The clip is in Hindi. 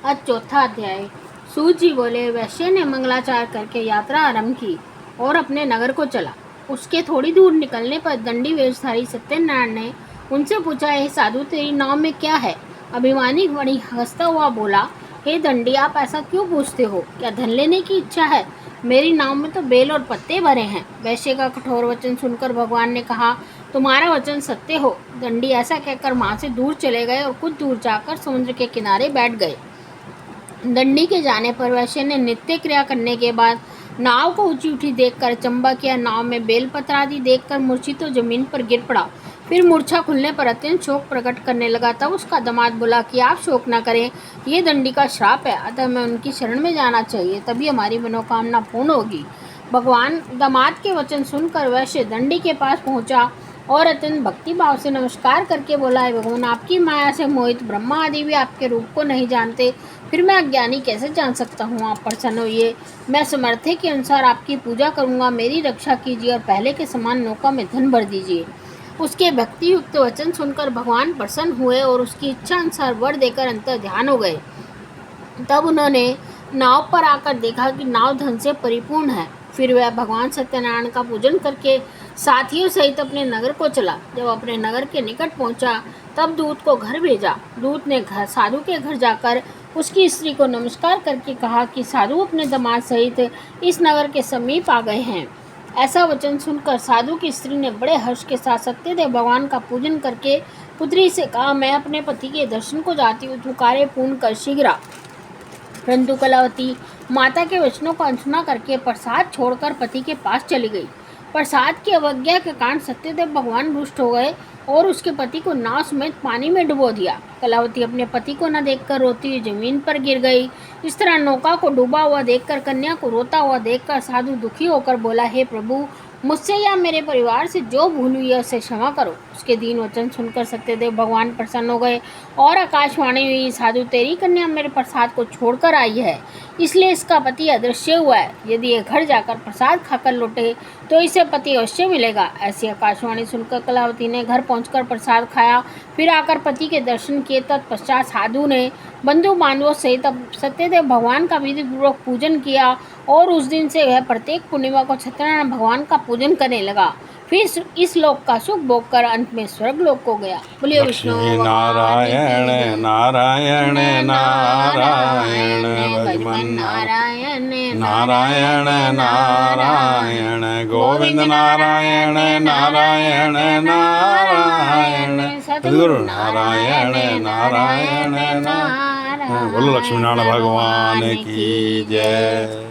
आज चौथा अध्याय। सूत जी बोले, वैश्य ने मंगलाचार करके यात्रा आरंभ की और अपने नगर को चला। उसके थोड़ी दूर निकलने पर दंडी वेशधारी सत्यनारायण ने उनसे पूछा, हे साधु, तेरी नाव में क्या है? अभिमानी वणी हंसता हुआ बोला, हे दंडी, आप ऐसा क्यों पूछते हो? क्या धन लेने की इच्छा है? मेरी नाव में तो बेल और पत्ते भरे हैं। वैश्य का कठोर वचन सुनकर भगवान ने कहा, तुम्हारा वचन सत्य हो। दंडी ऐसा कहकर वहां से दूर चले गए और कुछ दूर जाकर समुद्र के किनारे बैठ गए। दंडी के जाने पर वैश्य ने नित्य क्रिया करने के बाद नाव को ऊंची उठी देखकर चंबा किया। नाव में बेलपत्र आदि देखकर मूर्छित तो जमीन पर गिर पड़ा। फिर मूर्छा खुलने पर अत्यंत शोक प्रकट करने लगा। तब उसका दामाद बोला कि आप शोक न करें, ये दंडी का श्राप है, अतः मैं उनकी शरण में जाना चाहिए, तभी हमारी मनोकामना पूर्ण होगी। भगवान दामाद के वचन सुनकर वैश्य दंडी के पास पहुंचा और अत्यंत भक्ति भाव से नमस्कार करके बोला, है भगवान, आपकी माया से मोहित ब्रह्मा आदि भी आपके रूप को नहीं जानते, फिर मैं अज्ञानी कैसे जान सकता हूँ? आप प्रसन्न होइए, मैं समर्थ के अनुसार आपकी पूजा करूँगा, मेरी रक्षा कीजिए और पहले के समान नौका में धन भर दीजिए। उसके भक्ति युक्त वचन सुनकर भगवान प्रसन्न हुए और उसकी इच्छा अनुसार वर देकर अंतर ध्यान हो गए। तब उन्होंने नाव पर आकर देखा कि नाव धन से परिपूर्ण है। फिर वह भगवान सत्यनारायण का पूजन करके साथियों सहित अपने नगर को चला। जब अपने नगर के निकट पहुंचा तब दूत को घर भेजा। दूत ने साधु के घर जाकर उसकी स्त्री को नमस्कार करके कहा कि साधु अपने दामाद सहित इस नगर के समीप आ गए हैं। ऐसा वचन सुनकर साधु की स्त्री ने बड़े हर्ष के साथ सत्यदेव भगवान का पूजन करके पुत्री से कहा, मैं अपने पति के दर्शन को जाती हूँ, तू कार्य पूर्ण कर शीघ्र आ। परंतु कलावती माता के वचनों को अनसुना करके प्रसाद छोड़कर पति के पास चली गई। प्रसाद की अवज्ञा के कारण सत्यदेव भगवान रुष्ट हो गए और उसके पति को नाव समेत पानी में डुबो दिया। कलावती अपने पति को न देखकर रोती हुई जमीन पर गिर गई। इस तरह नौका को डूबा हुआ देखकर, कन्या को रोता हुआ देखकर साधु दुखी होकर बोला, हे प्रभु, मुझसे या मेरे परिवार से जो भूल हुई है उसे क्षमा करो। उसके दीन वचन सुनकर सत्यदेव भगवान प्रसन्न हो गए और आकाशवाणी हुई, साधु, तेरी कन्या मेरे प्रसाद को छोड़कर आई है, इसलिए इसका पति अदृश्य हुआ है। यदि ये घर जाकर प्रसाद खाकर लौटे तो इसे पति अवश्य मिलेगा। ऐसी आकाशवाणी सुनकर कलावती ने घर पहुंचकर प्रसाद खाया, फिर आकर पति के दर्शन किए। तत्पश्चात साधु ने बंधु बांधवों सहित सत्यदेव भगवान का विधिपूर्वक पूजन किया और उस दिन से वह प्रत्येक पूर्णिमा को सत्यनारायण भगवान का पूजन करने लगा। फिर इस लोक का सुख भोग कर अंत में स्वर्ग लोक को गया। बोलिए विष्णु नारायण नारायण नारायण भजमन नारायण नारायण नारायण गोविंद नारायण नारायण नारायण सद्गुरु नारायण नारायण नारायण। बोलो लक्ष्मी नारायण भगवान की जय।